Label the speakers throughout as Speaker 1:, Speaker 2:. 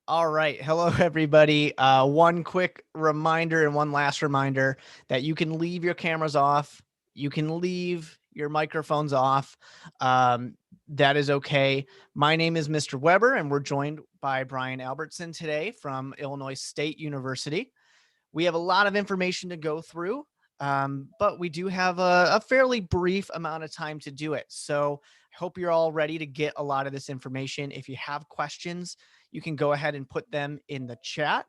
Speaker 1: All right. Hello, everybody. One quick reminder and one last reminder that you can leave your cameras off. You can leave your microphones off. That is okay. My name is Mr. Weber, and we're joined by Brian Albertsen today from Illinois State University. We have a lot of information to go through, but we do have a fairly brief amount of time to do it. So I hope you're all ready to get a lot of this information. If you have questions, you can go ahead and put them in the chat.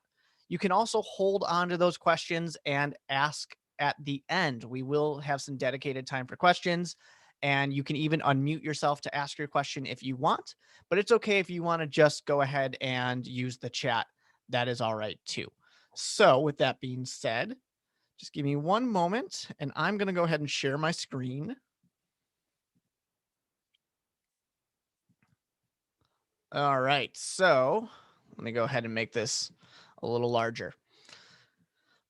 Speaker 1: You can also hold on to those questions and ask at the end. We will have some dedicated time for questions, and you can even unmute yourself to ask your question if you want, but it's okay if you want to just go ahead and use the chat. That is all right too. So with that being said, just give me one moment and I'm going to go ahead and share my screen. All right. So let me go ahead and make this a little larger.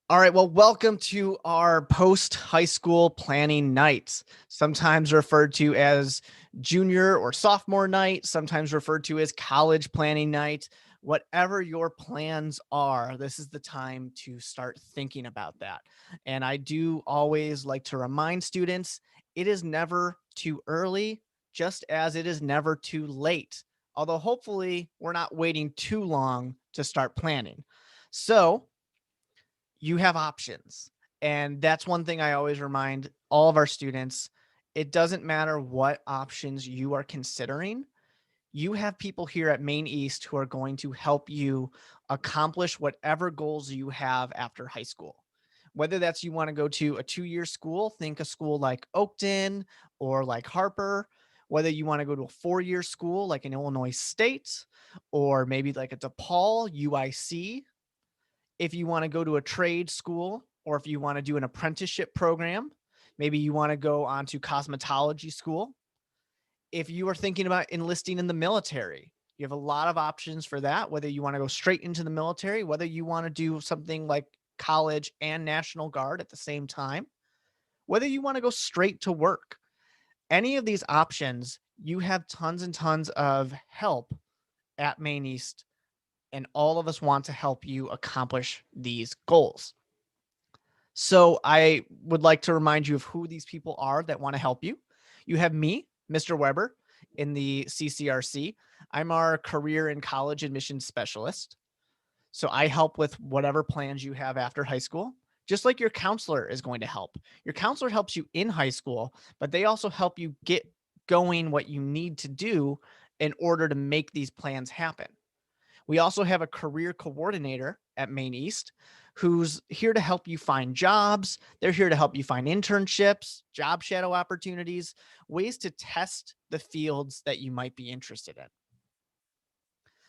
Speaker 1: All right. Well, welcome to our post-high school planning night, sometimes referred to as junior or sophomore night, sometimes referred to as college planning night. Whatever your plans are, this is the time to start thinking about that. And I do always like to remind students, it is never too early, just as it is never too late. Although hopefully we're not waiting too long to start planning. So you have options. And that's one thing I always remind all of our students. It doesn't matter what options you are considering. You have people here at Maine East who are going to help you accomplish whatever goals you have after high school. Whether that's you want to go to a 2-year school, think a school like Oakton or like Harper, whether you want to go to a 4-year school like an Illinois State, or maybe like a DePaul, UIC, if you want to go to a trade school or if you want to do an apprenticeship program, maybe you want to go on to cosmetology school. If you are thinking about enlisting in the military, you have a lot of options for that, whether you want to go straight into the military, whether you want to do something like college and National Guard at the same time, whether you want to go straight to work. Any of these options, you have tons and tons of help at Maine East, and all of us want to help you accomplish these goals. So I would like to remind you of who these people are that want to help you. You have me, Mr. Weber, in the CCRC. I'm our career and college admissions specialist. So I help with whatever plans you have after high school, just like your counselor is going to help. Your counselor helps you in high school, but they also help you get going what you need to do in order to make these plans happen. We also have a career coordinator at Maine East who's here to help you find jobs. They're here to help you find internships, job shadow opportunities, ways to test the fields that you might be interested in.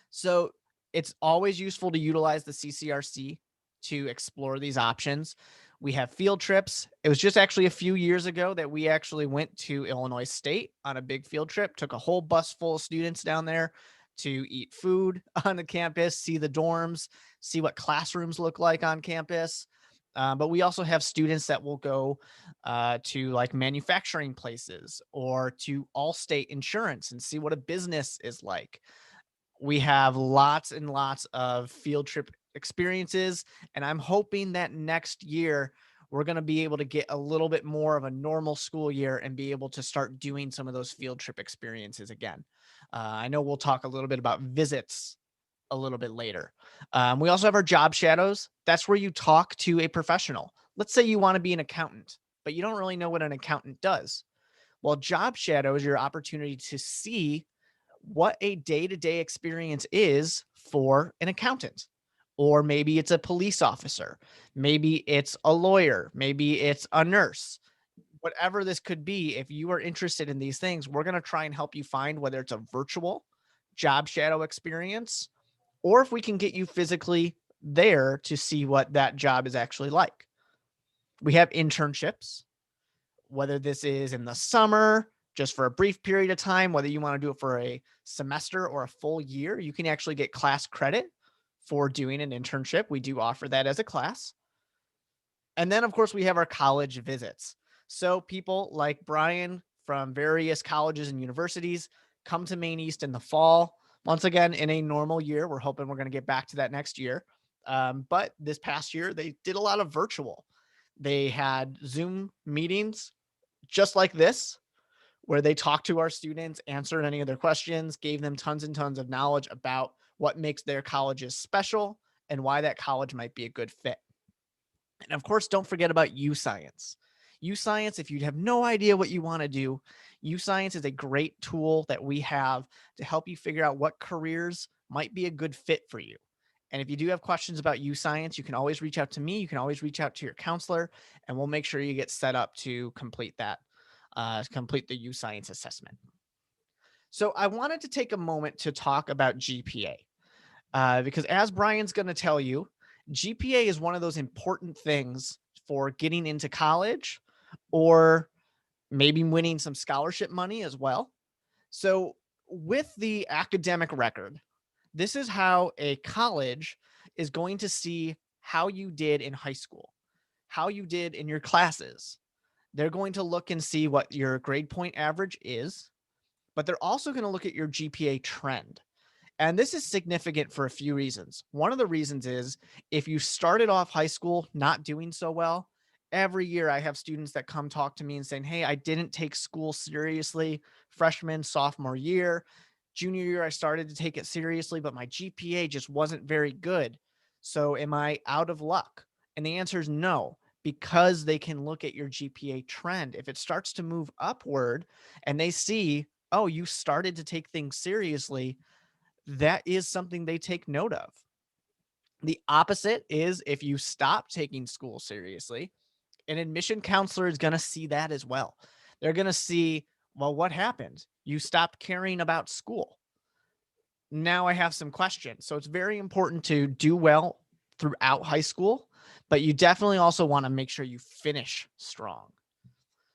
Speaker 1: So it's always useful to utilize the CCRC to explore these options. We have field trips. It was just actually a few years ago that we actually went to Illinois State on a big field trip, took a whole bus full of students down there to eat food on the campus, see the dorms, see what classrooms look like on campus. But we also have students that will go to like manufacturing places or to Allstate Insurance and see what a business is like. We have lots and lots of field trip experiences, and I'm hoping that next year we're going to be able to get a little bit more of a normal school year and be able to start doing some of those field trip experiences again. I know we'll talk a little bit about visits a little bit later. We also have our job shadows. That's where you talk to a professional. Let's say you want to be an accountant, but you don't really know what an accountant does. Well, job shadow is your opportunity to see what a day-to-day experience is for an accountant. Or maybe it's a police officer, maybe it's a lawyer, maybe it's a nurse. Whatever this could be, if you are interested in these things, we're going to try and help you find whether it's a virtual job shadow experience or if we can get you physically there to see what that job is actually like. We have internships, whether this is in the summer, just for a brief period of time, whether you want to do it for a semester or a full year, you can actually get class credit for doing an internship. We do offer that as a class. And then, of course, we have our college visits. So people like Brian from various colleges and universities come to Maine East in the fall Once again, in a normal year, we're hoping we're going to get back to that next year. But this past year, they did a lot of virtual. They had Zoom meetings just like this, where they talked to our students, answered any of their questions, gave them tons and tons of knowledge about what makes their colleges special and why that college might be a good fit. And of course, don't forget about UScience. UScience, if you have no idea what you want to do, UScience is a great tool that we have to help you figure out what careers might be a good fit for you. And if you do have questions about UScience, you can always reach out to me. You can always reach out to your counselor, and we'll make sure you get set up to complete that, complete the UScience assessment. So I wanted to take a moment to talk about GPA. Because as Brian's going to tell you, GPA is one of those important things for getting into college or maybe winning some scholarship money as well. So with the academic record, this is how a college is going to see how you did in high school, how you did in your classes. They're going to look and see what your grade point average is, but they're also going to look at your GPA trend. And this is significant for a few reasons. One of the reasons is if you started off high school not doing so well, every year I have students that come talk to me and saying, hey, I didn't take school seriously freshman, sophomore year. Junior year, I started to take it seriously, but my GPA just wasn't very good. So am I out of luck? And the answer is no, because they can look at your GPA trend. If it starts to move upward and they see, oh, you started to take things seriously, that is something they take note of. The opposite is if you stop taking school seriously, an admission counselor is going to see that as well. They're going to see, well, what happened? You stopped caring about school. Now I have some questions. So it's very important to do well throughout high school, but you definitely also want to make sure you finish strong.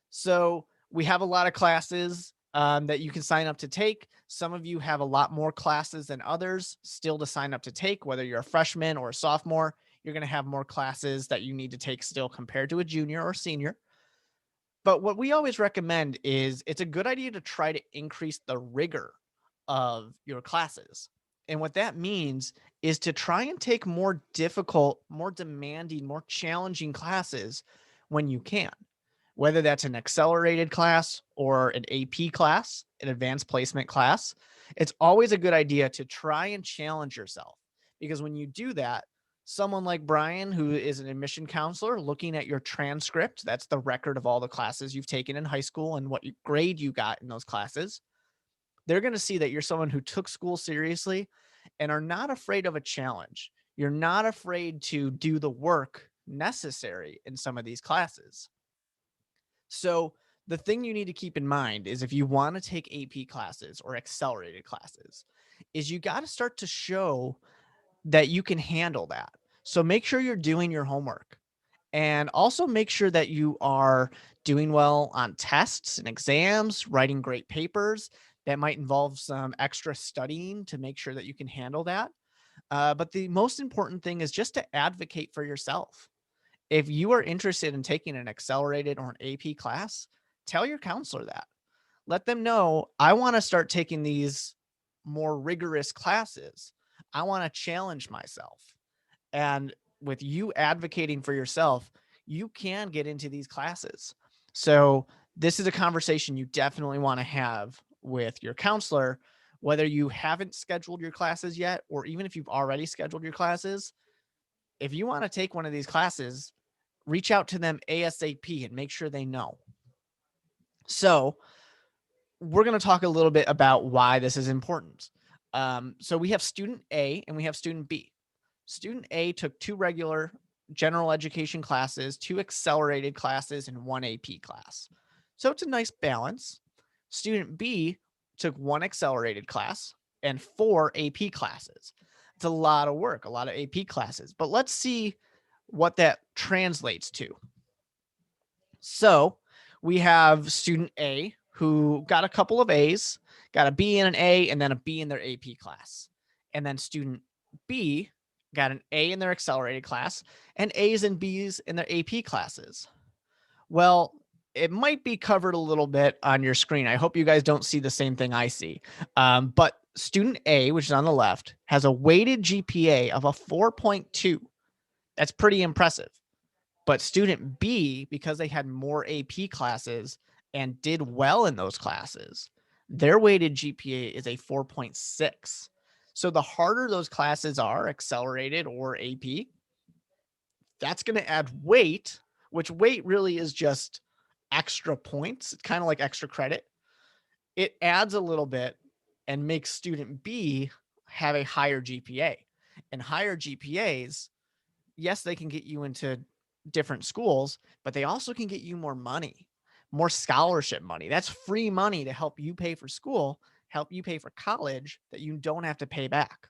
Speaker 1: So we have a lot of classes that you can sign up to take. Some of you have a lot more classes than others still to sign up to take, whether you're a freshman or a sophomore. You're going to have more classes that you need to take still compared to a junior or senior. But what we always recommend is it's a good idea to try to increase the rigor of your classes. And what that means is to try and take more difficult, more demanding, more challenging classes when you can, whether that's an accelerated class or an AP class, an advanced placement class. It's always a good idea to try and challenge yourself, because when you do that, someone like Brian, who is an admission counselor, looking at your transcript, that's the record of all the classes you've taken in high school and what grade you got in those classes, they're going to see that you're someone who took school seriously and are not afraid of a challenge. You're not afraid to do the work necessary in some of these classes. So the thing you need to keep in mind is if you want to take AP classes or accelerated classes, is you got to start to show that you can handle that. So make sure you're doing your homework, and also make sure that you are doing well on tests and exams, writing great papers. That might involve some extra studying to make sure that you can handle that. But the most important thing is just to advocate for yourself. If you are interested in taking an accelerated or an AP class, tell your counselor that. Let them know, I want to start taking these more rigorous classes. I want to challenge myself. And with you advocating for yourself, you can get into these classes. So this is a conversation you definitely want to have with your counselor, whether you haven't scheduled your classes yet, or even if you've already scheduled your classes. If you want to take one of these classes, reach out to them ASAP and make sure they know. So we're going to talk a little bit about why this is important. So we have student A and we have student B. Student A took 2 regular general education classes, 2 accelerated classes, and 1 AP class. So it's a nice balance. Student B took 1 accelerated class and 4 AP classes. It's a lot of work, a lot of AP classes, but let's see what that translates to. So we have student A who got a couple of A's, got a B and an A, and then a B in their AP class. And then student B got an A in their accelerated class and A's and B's in their AP classes. Well, it might be covered a little bit on your screen. I hope you guys don't see the same thing I see. But student A, which is on the left, has a weighted GPA of a 4.2. That's pretty impressive. But student B, because they had more AP classes and did well in those classes, their weighted GPA is a 4.6. So the harder those classes are, accelerated or AP, that's going to add weight, which weight really is just extra points. It's kind of like extra credit. It adds a little bit and makes student B have a higher GPA. And higher GPAs, yes, they can get you into different schools, but they also can get you more money, more scholarship money. That's free money to help you pay for school, help you pay for college that you don't have to pay back.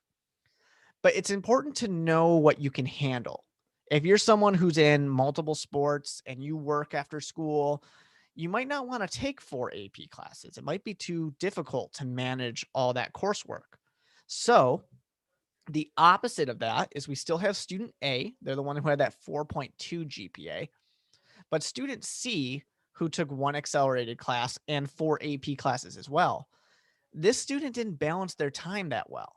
Speaker 1: But it's important to know what you can handle. If you're someone who's in multiple sports and you work after school, you might not want to take 4 AP classes. It might be too difficult to manage all that coursework. So the opposite of that is we still have student A. They're the one who had that 4.2 GPA, but student C, who took 1 accelerated class and 4 AP classes as well, this student didn't balance their time that well.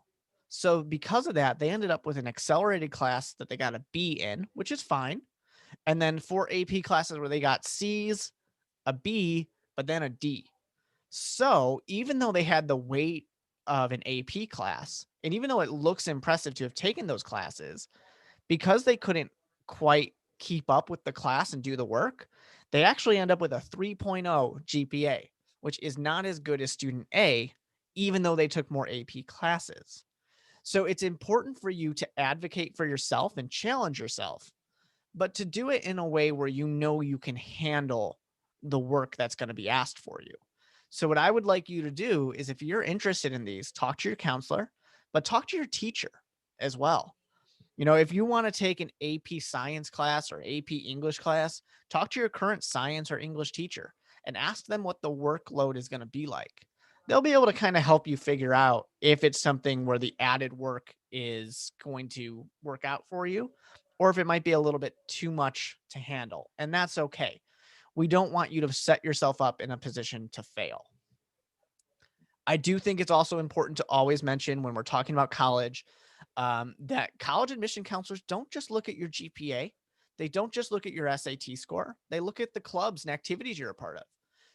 Speaker 1: So because of that, they ended up with an accelerated class that they got a B in, which is fine. And then 4 AP classes where they got C's, a B, but then a D. So even though they had the weight of an AP class, and even though it looks impressive to have taken those classes, because they couldn't quite keep up with the class and do the work, they actually end up with a 3.0 GPA, which is not as good as student A, even though they took more AP classes. So it's important for you to advocate for yourself and challenge yourself, but to do it in a way where you know you can handle the work that's going to be asked for you. So what I would like you to do is, if you're interested in these, talk to your counselor, but talk to your teacher as well. If you want to take an AP science class or AP English class, talk to your current science or English teacher and ask them what the workload is going to be like. They'll be able to kind of help you figure out if it's something where the added work is going to work out for you, or if it might be a little bit too much to handle. And that's okay. We don't want you to set yourself up in a position to fail. I do think it's also important to always mention when we're talking about college, that college admission counselors don't just look at your GPA. They don't just look at your SAT score. They look at the clubs and activities you're a part of.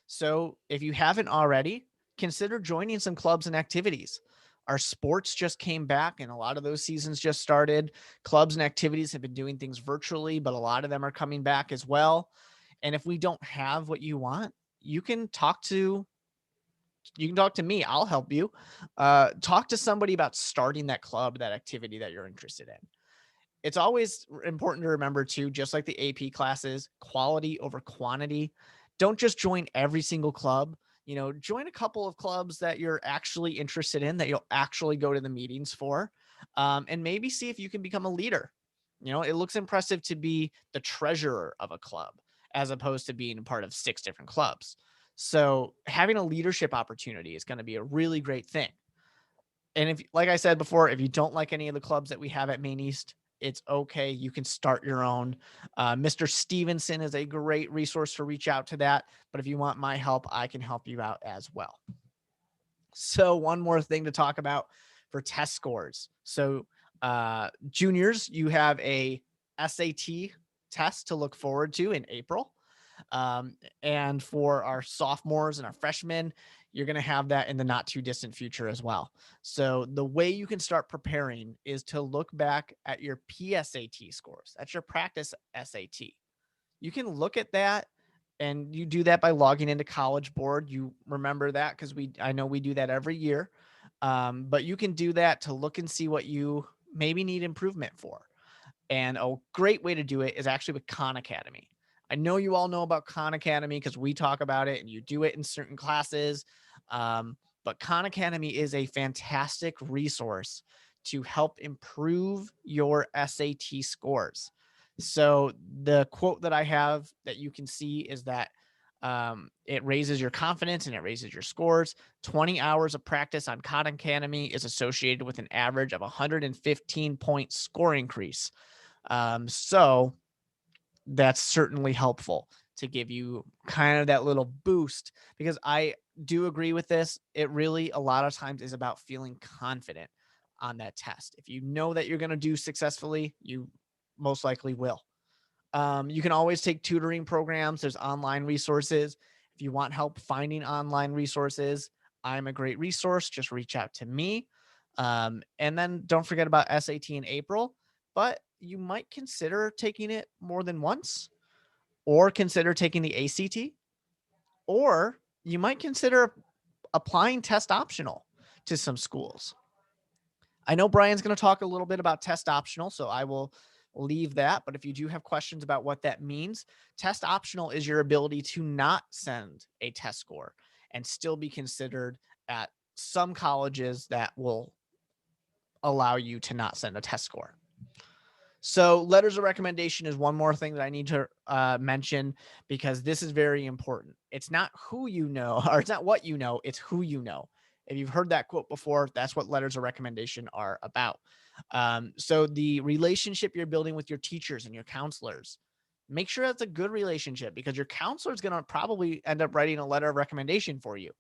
Speaker 1: So if you haven't already, consider joining some clubs and activities. Our sports just came back and a lot of those seasons just started. Clubs and activities have been doing things virtually, but a lot of them are coming back as well. And if we don't have what you want, you can talk to me. I'll help you. Talk to somebody about starting that club, that activity that you're interested in. It's always important to remember too, just like the AP classes, quality over quantity. Don't just join every single club. Join a couple of clubs that you're actually interested in, that you'll actually go to the meetings for, and maybe see if you can become a leader. It looks impressive to be the treasurer of a club as opposed to being a part of 6 different clubs. So having a leadership opportunity is going to be a really great thing. And if, like I said before, if you don't like any of the clubs that we have at Maine East, it's okay. You can start your own. Mr. Stevenson is a great resource to reach out to that. But if you want my help, I can help you out as well. So one more thing to talk about for test scores. So juniors, you have a SAT test to look forward to in April. And for our sophomores and our freshmen, you're going to have that in the not too distant future as well. So the way you can start preparing is to look back at your PSAT scores. That's your practice SAT. You can look at that, and you do that by logging into College Board. You remember that because I know we do that every year. But you can do that to look and see what you maybe need improvement for. And a great way to do it is actually with Khan Academy. I know you all know about Khan Academy because we talk about it and you do it in certain classes. But Khan Academy is a fantastic resource to help improve your SAT scores. So the quote that I have that you can see is that it raises your confidence and it raises your scores. 20 hours of practice on Khan Academy is associated with an average of 115-point score increase. So that's certainly helpful to give you kind of that little boost, because do agree with this. It really, a lot of times, is about feeling confident on that test. If you know that you're going to do successfully, you most likely will. You can always take tutoring programs. There's online resources. If you want help finding online resources, I'm a great resource. Just reach out to me. And then don't forget about SAT in April, but you might consider taking it more than once, or consider taking the ACT, or you might consider applying test optional to some schools. I know Brian's going to talk a little bit about test optional, so I will leave that. But if you do have questions about what that means, test optional is your ability to not send a test score and still be considered at some colleges that will allow you to not send a test score. So letters of recommendation is one more thing that I need to mention, because this is very important. It's not who you know, or it's not what you know, it's who you know. If you've heard that quote before, that's what letters of recommendation are about. So the relationship you're building with your teachers and your counselors, make sure that's a good relationship, because your counselor is going to probably end up writing a letter of recommendation for you.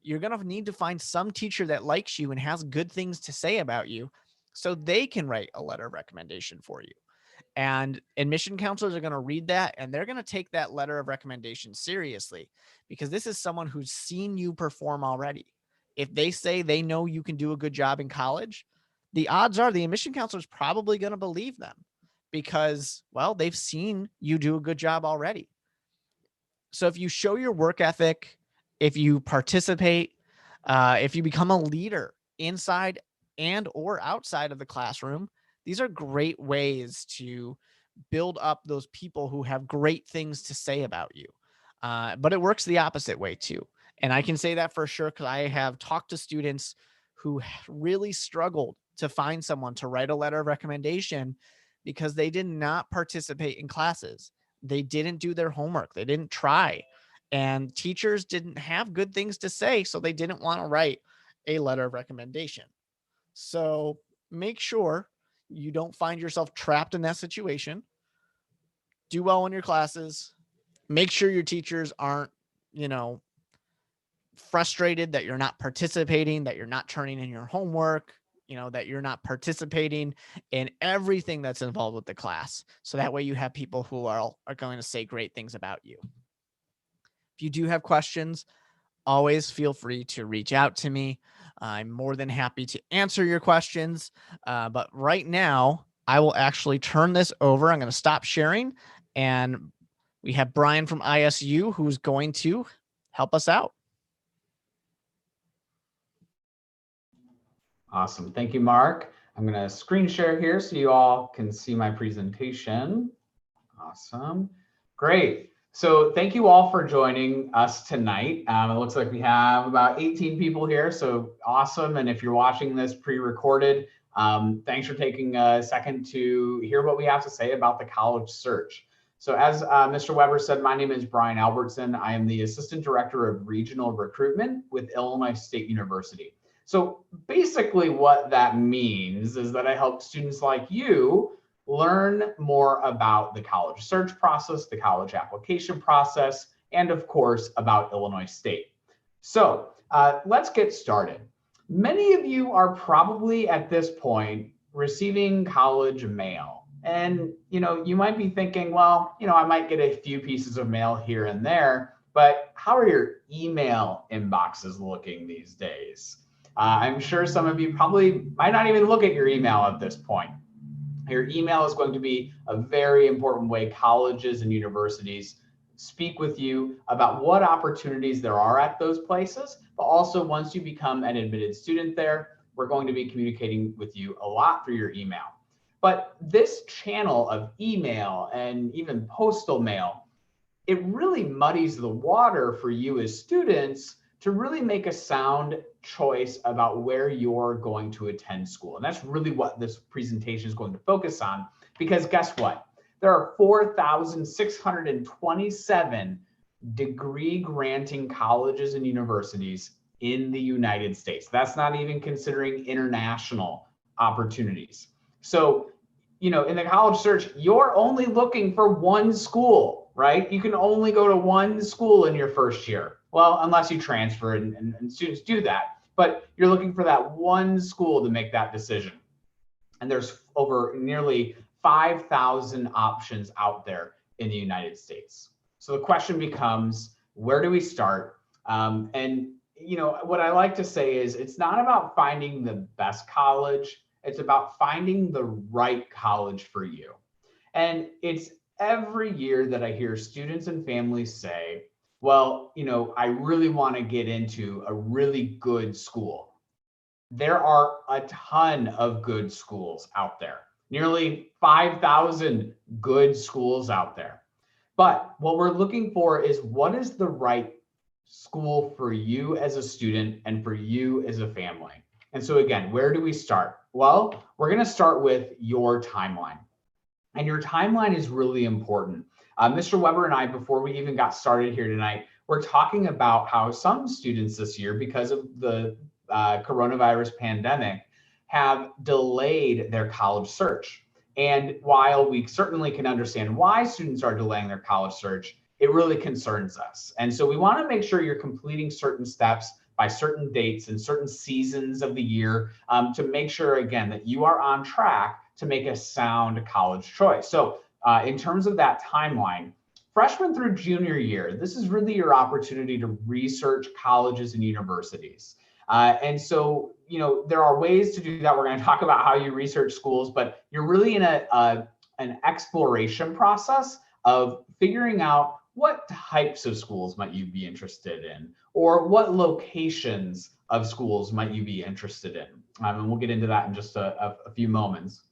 Speaker 1: You're going to need to find some teacher that likes you and has good things to say about you, so they can write a letter of recommendation for you. And admission counselors are going to read that, and they're going to take that letter of recommendation seriously, because this is someone who's seen you perform already. If they say they know you can do a good job in college, the odds are the admission counselor is probably going to believe them, because, well, they've seen you do a good job already. So if you show your work ethic, if you participate, if you become a leader inside and or outside of the classroom, these are great ways to build up those people who have great things to say about you. But it works the opposite way too. And I can say that for sure, because I have talked to students who really struggled to find someone to write a letter of recommendation because they did not participate in classes. They didn't do their homework. They didn't try. And teachers didn't have good things to say, so they didn't want to write a letter of recommendation. So make sure you don't find yourself trapped in that situation. Do well in your classes. Make sure your teachers aren't, frustrated that you're not participating, that you're not turning in your homework, that you're not participating in everything that's involved with the class. So that way you have people who are going to say great things about you. If you do have questions, always feel free to reach out to me. I'm more than happy to answer your questions. But right now, I will actually turn this over. I'm going to stop sharing. And we have Brian from ISU who's going to help us out.
Speaker 2: Awesome. Thank you, Mark. I'm going to screen share here so you all can see my presentation. Awesome. Great. So thank you all for joining us tonight. It looks like we have about 18 people here, so awesome. And if you're watching this pre-recorded, thanks for taking a second to hear what we have to say about the college search. So as Mr. Weber said, my name is Brian Albertsen. I am the Assistant Director of Regional Recruitment with Illinois State University. So basically what that means is that I help students like you learn more about the college search process, the college application process, and of course about Illinois State. So let's get started. Many of you are probably at this point receiving college mail. And you might be thinking, well, I might get a few pieces of mail here and there, but how are your email inboxes looking these days? I'm sure some of you probably might not even look at your email at this point. Your email is going to be a very important way colleges and universities speak with you about what opportunities there are at those places. But also, once you become an admitted student there, we're going to be communicating with you a lot through your email. But this channel of email and even postal mail, it really muddies the water for you as students to really make a sound choice about where you're going to attend school. And that's really what this presentation is going to focus on, because guess what? There are 4,627 degree granting colleges and universities in the United States. That's not even considering international opportunities. So, in the college search, you're only looking for one school right? You can only go to one school in your first year. Well, unless you transfer, and students do that. But you're looking for that one school to make that decision. And there's over nearly 5,000 options out there in the United States. So the question becomes, where do we start? And what I like to say is, it's not about finding the best college. It's about finding the right college for you. And it's every year that I hear students and families say, well, I really want to get into a really good school. There are a ton of good schools out there, nearly 5,000 good schools out there. But what we're looking for is, what is the right school for you as a student and for you as a family? And so again, where do we start? Well, we're going to start with your timeline. And your timeline is really important. Mr. Weber and I, before we even got started here tonight, we're talking about how some students this year, because of the coronavirus pandemic, have delayed their college search. And while we certainly can understand why students are delaying their college search, it really concerns us. And so we want to make sure you're completing certain steps by certain dates and certain seasons of the year, to make sure, again, that you are on track to make a sound college choice. So in terms of that timeline, freshman through junior year, this is really your opportunity to research colleges and universities. And so, there are ways to do that. We're going to talk about how you research schools, but you're really in an exploration process of figuring out what types of schools might you be interested in, or what locations of schools might you be interested in. And we'll get into that in just a few moments.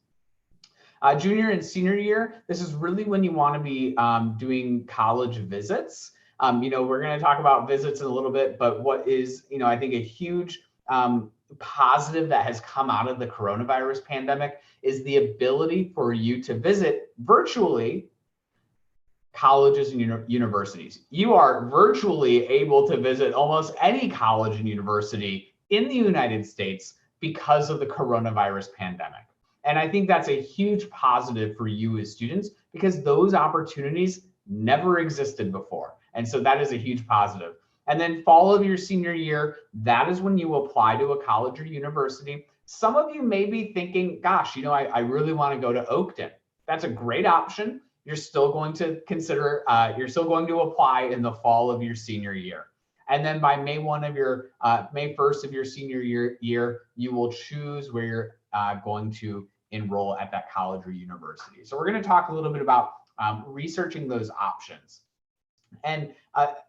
Speaker 2: Junior and senior year, this is really when you want to be doing college visits. We're going to talk about visits in a little bit, but what is, I think a huge positive that has come out of the coronavirus pandemic is the ability for you to visit virtually colleges and universities. You are virtually able to visit almost any college and university in the United States because of the coronavirus pandemic. And I think that's a huge positive for you as students, because those opportunities never existed before. And so that is a huge positive. And then fall of your senior year, that is when you apply to a college or university. Some of you may be thinking, gosh, I really want to go to Oakton. That's a great option. You're still going to consider, you're still going to apply in the fall of your senior year. And then by May 1st of your senior year, you will choose where you're going to enroll at that college or university. So we're going to talk a little bit about researching those options. And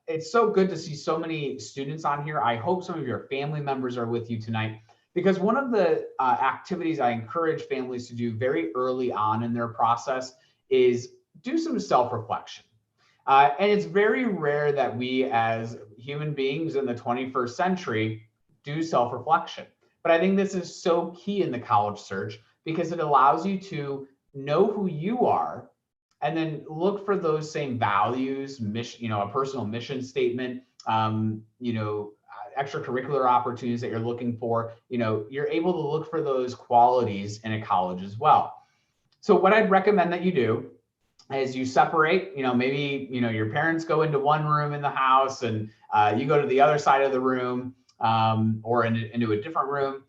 Speaker 2: it's so good to see so many students on here. I hope some of your family members are with you tonight, because one of the activities I encourage families to do very early on in their process is do some self-reflection. And it's very rare that we as human beings in the 21st century do self-reflection. But I think this is so key in the college search, because it allows you to know who you are, and then look for those same values, mission, a personal mission statement, extracurricular opportunities that you're looking for. You're able to look for those qualities in a college as well. So what I'd recommend that you do is you separate, maybe, your parents go into one room in the house, and you go to the other side of the room, or into a different room,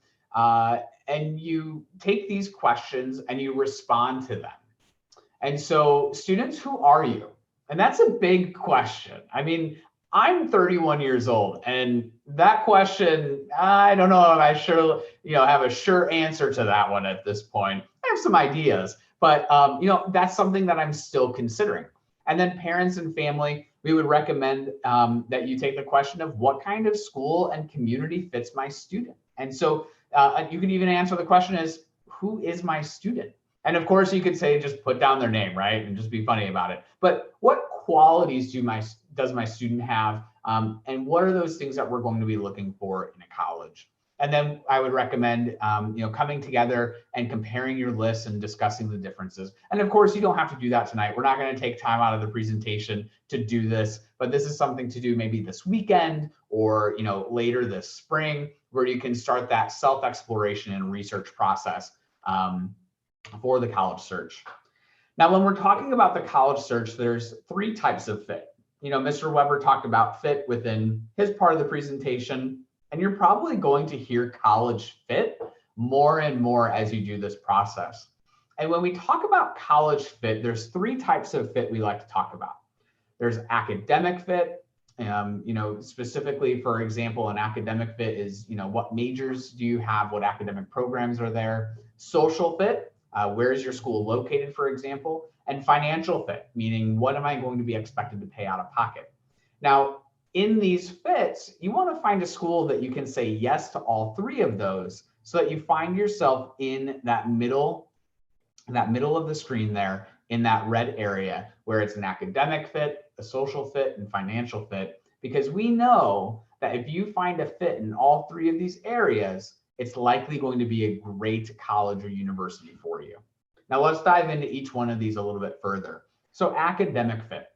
Speaker 2: and you take these questions and you respond to them. And so, students, who are you? And that's a big question. I mean, I'm 31 years old, and that question, I don't know if I have a sure answer to that one at this point. I have some ideas, but that's something that I'm still considering. And then parents and family, we would recommend that you take the question of, what kind of school and community fits my student? And so you can even answer the question as, who is my student? And of course, you could say, just put down their name, right? And just be funny about it. But what qualities does my student have? And what are those things that we're going to be looking for in a college? And then I would recommend, coming together and comparing your lists and discussing the differences. And of course, you don't have to do that tonight. We're not going to take time out of the presentation to do this, but this is something to do maybe this weekend, or later this spring, where you can start that self-exploration and research process for the college search. Now, when we're talking about the college search, there's three types of fit. Mr. Weber talked about fit within his part of the presentation, and you're probably going to hear college fit more and more as you do this process. And when we talk about college fit, there's three types of fit we like to talk about. There's academic fit. Specifically, for example, an academic fit is, what majors do you have? What academic programs are there? Social fit, where is your school located, for example? And financial fit, meaning what am I going to be expected to pay out of pocket? Now, in these fits, you want to find a school that you can say yes to all three of those so that you find yourself in that middle of the screen there, in that red area where it's an academic fit, a social fit, and financial fit, because we know that if you find a fit in all three of these areas, it's likely going to be a great college or university for you. Now let's dive into each one of these a little bit further. So academic fit.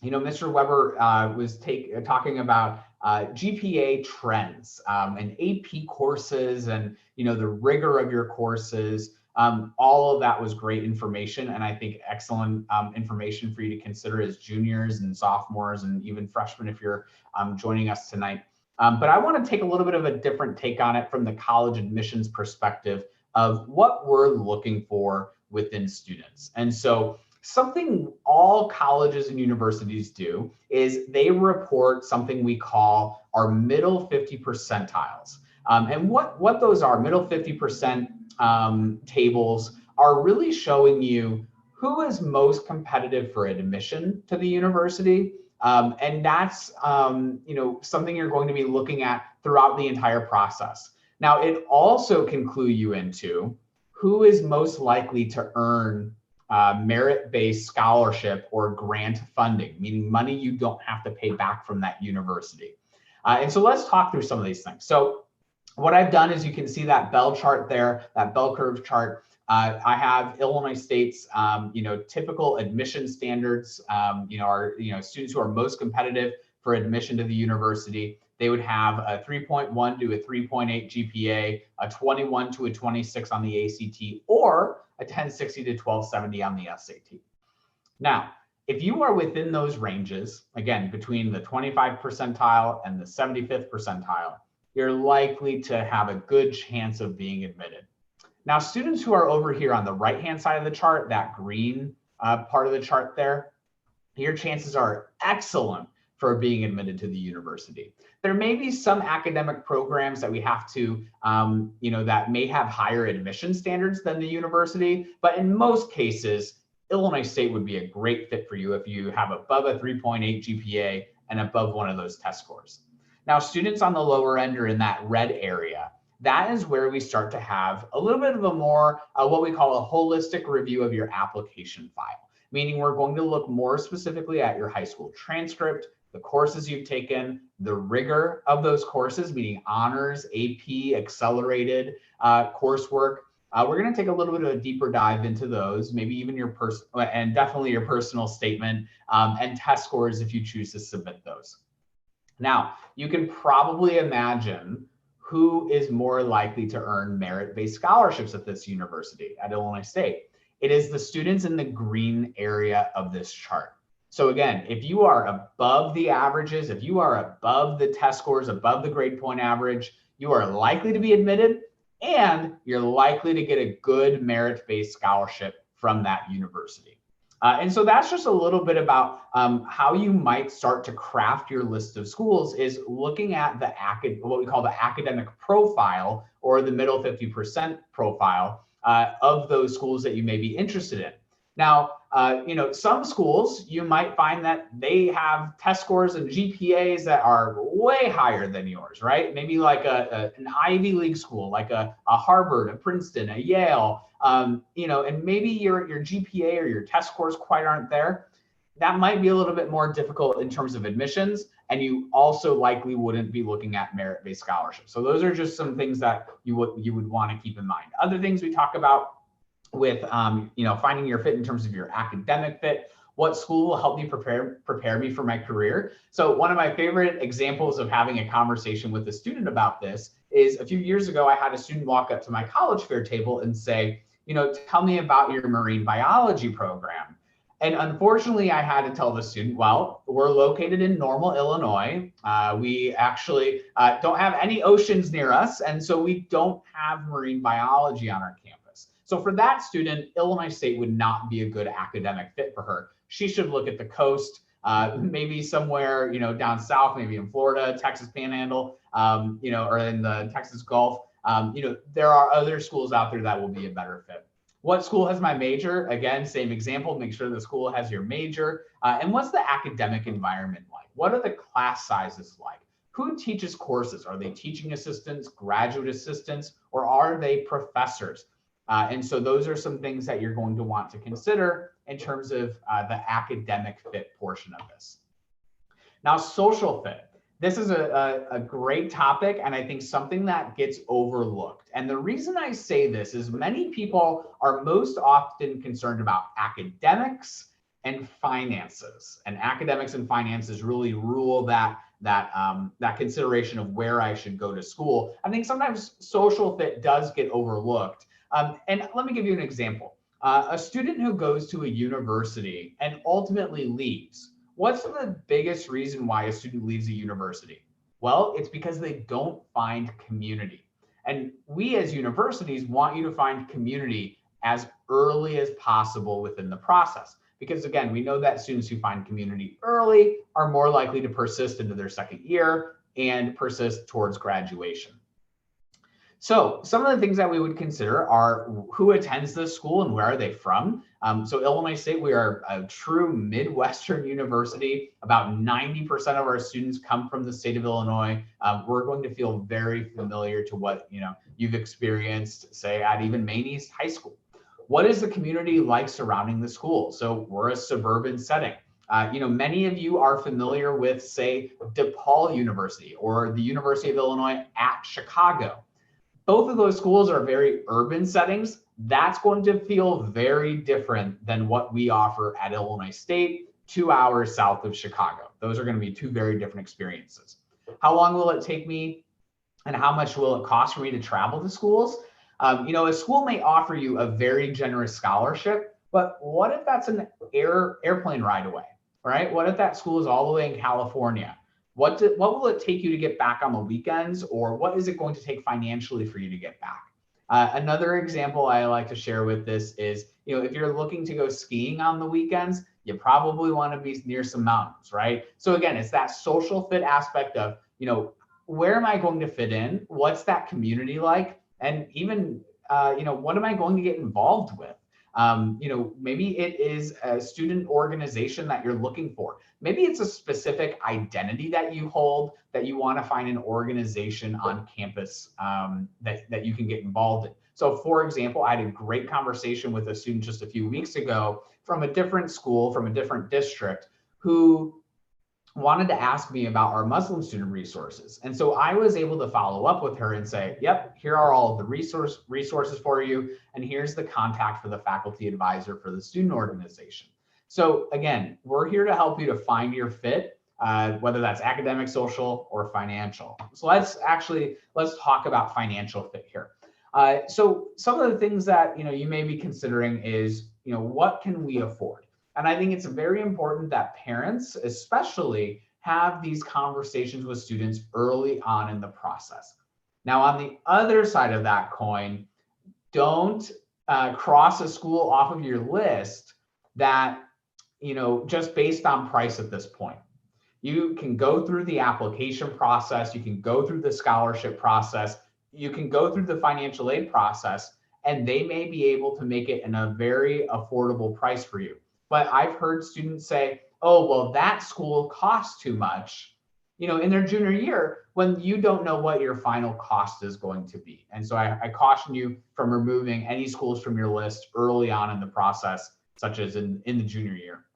Speaker 2: Mr. Weber was talking about GPA trends and AP courses and the rigor of your courses. All of that was great information, and I think excellent information for you to consider as juniors and sophomores and even freshmen if you're joining us tonight. But I want to take a little bit of a different take on it from the college admissions perspective of what we're looking for within students. And so something all colleges and universities do is they report something we call our middle 50 percentiles. And what those are, middle 50% tables, are really showing you who is most competitive for admission to the university. And that's something you're going to be looking at throughout the entire process. Now, it also can clue you into who is most likely to earn merit-based scholarship or grant funding, meaning money you don't have to pay back from that university. And so let's talk through some of these things. So what I've done is you can see that bell chart there, that bell curve chart. I have Illinois State's, typical admission standards, our, students who are most competitive for admission to the university. They would have a 3.1 to a 3.8 GPA, a 21 to a 26 on the ACT, or a 1060 to 1270 on the SAT. Now, if you are within those ranges, again, between the 25th percentile and the 75th percentile, you're likely to have a good chance of being admitted. Now, students who are over here on the right-hand side of the chart, that green part of the chart there, your chances are excellent for being admitted to the university. There may be some academic programs that we have to, that may have higher admission standards than the university, but in most cases, Illinois State would be a great fit for you if you have above a 3.8 GPA and above one of those test scores. Now, students on the lower end are in that red area. That is where we start to have a little bit of a more, what we call a holistic review of your application file, meaning we're going to look more specifically at your high school transcript, the courses you've taken, the rigor of those courses, meaning honors, AP, accelerated coursework. We're going to take a little bit of a deeper dive into those, maybe even your and definitely your personal statement and test scores if you choose to submit those. Now, you can probably imagine who is more likely to earn merit-based scholarships at this university, at Illinois State. It is the students in the green area of this chart. So again, if you are above the averages, if you are above the test scores, above the grade point average, you are likely to be admitted, and you're likely to get a good merit-based scholarship from that university. And so that's just a little bit about how you might start to craft your list of schools, is looking at what we call the academic profile, or the middle 50% profile of those schools that you may be interested in. Now, some schools, you might find that they have test scores and GPAs that are way higher than yours, right? Maybe like an Ivy League school, like a Harvard, a Princeton, a Yale, and maybe your GPA or your test scores quite aren't there. That might be a little bit more difficult in terms of admissions, and you also likely wouldn't be looking at merit-based scholarships. So those are just some things that you would want to keep in mind. Other things we talk about with finding your fit in terms of your academic fit. What school will help me prepare me for my career? So one of my favorite examples of having a conversation with a student about this is, a few years ago, I had a student walk up to my college fair table and say, tell me about your marine biology program. And unfortunately, I had to tell the student, well, we're located in Normal, Illinois. We actually don't have any oceans near us, and so we don't have marine biology on our campus. So for that student, Illinois State would not be a good academic fit for her. She should look at the coast, maybe somewhere, down south, maybe in Florida, Texas Panhandle, or in the Texas Gulf. There are other schools out there that will be a better fit. What school has my major? Again, same example, make sure the school has your major. And what's the academic environment like? What are the class sizes like? Who teaches courses? Are they teaching assistants, graduate assistants, or are they professors? And so those are some things that you're going to want to consider in terms of the academic fit portion of this. Now, social fit. This is a great topic, and I think something that gets overlooked. And the reason I say this is many people are most often concerned about academics and finances. And academics and finances really rule that consideration of where I should go to school. I think sometimes social fit does get overlooked. And let me give you an example. A student who goes to a university and ultimately leaves. What's the biggest reason why a student leaves a university? Well, it's because they don't find community. And we as universities want you to find community as early as possible within the process. Because again, we know that students who find community early are more likely to persist into their second year and persist towards graduation. So some of the things that we would consider are who attends this school and where are they from. So Illinois State, we are a true Midwestern university. About 90% of our students come from the state of Illinois. We're going to feel very familiar to what you've experienced, say, at even Maine East High School. What is the community like surrounding the school? So we're a suburban setting. Many of you are familiar with, say, DePaul University or the University of Illinois at Chicago. Both of those schools are very urban settings. That's going to feel very different than what we offer at Illinois State, 2 hours south of Chicago. Those are going to be two very different experiences. How long will it take me and how much will it cost for me to travel to schools? A school may offer you a very generous scholarship, but what if that's an airplane ride away, right? What if that school is all the way in California? What will it take you to get back on the weekends, or what is it going to take financially for you to get back? Another example I like to share with this is, if you're looking to go skiing on the weekends, you probably want to be near some mountains, right? So again, it's that social fit aspect of, where am I going to fit in? What's that community like? And even, what am I going to get involved with? Maybe it is a student organization that you're looking for. Maybe it's a specific identity that you hold that you want to find an organization on campus that you can get involved in. So for example, I had a great conversation with a student just a few weeks ago from a different school, from a different district, who wanted to ask me about our Muslim student resources. And so I was able to follow up with her and say, yep, here are all of the resources for you. And here's the contact for the faculty advisor for the student organization. So again, we're here to help you to find your fit, whether that's academic, social, or financial. So let's talk about financial fit here. So some of the things that you may be considering is, what can we afford? And I think it's very important that parents especially have these conversations with students early on in the process. Now, on the other side of that coin, don't cross a school off of your list that, just based on price at this point. You can go through the application process, you can go through the scholarship process, you can go through the financial aid process, and they may be able to make it in a very affordable price for you. But I've heard students say, oh, well, that school costs too much, in their junior year, when you don't know what your final cost is going to be. And so I caution you from removing any schools from your list early on in the process, such as in the junior year.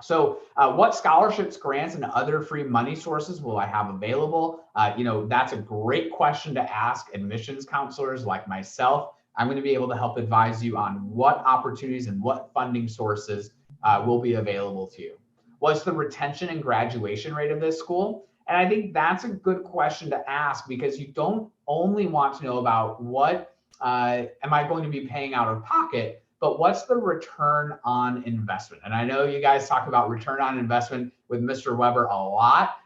Speaker 2: So what scholarships, grants, and other free money sources will I have available? That's a great question to ask admissions counselors like myself. I'm going to be able to help advise you on what opportunities and what funding sources will be available to you. What's the retention and graduation rate of this school? And I think that's a good question to ask, because you don't only want to know about what am I going to be paying out of pocket, but what's the return on investment? And I know you guys talk about return on investment with Mr. Weber a lot.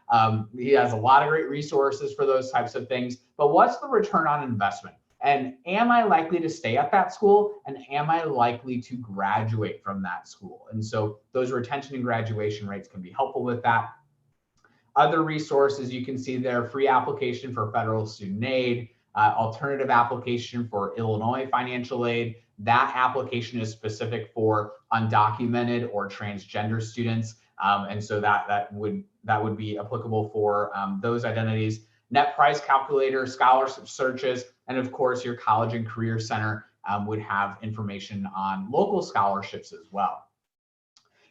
Speaker 2: He has a lot of great resources for those types of things, but what's the return on investment? And am I likely to stay at that school? And am I likely to graduate from that school? And so those retention and graduation rates can be helpful with that. Other resources you can see there: free application for federal student aid, alternative application for Illinois financial aid. That application is specific for undocumented or transgender students. And so that would be applicable for those identities. Net price calculator, scholarship searches, and of course your college and career center would have information on local scholarships as well.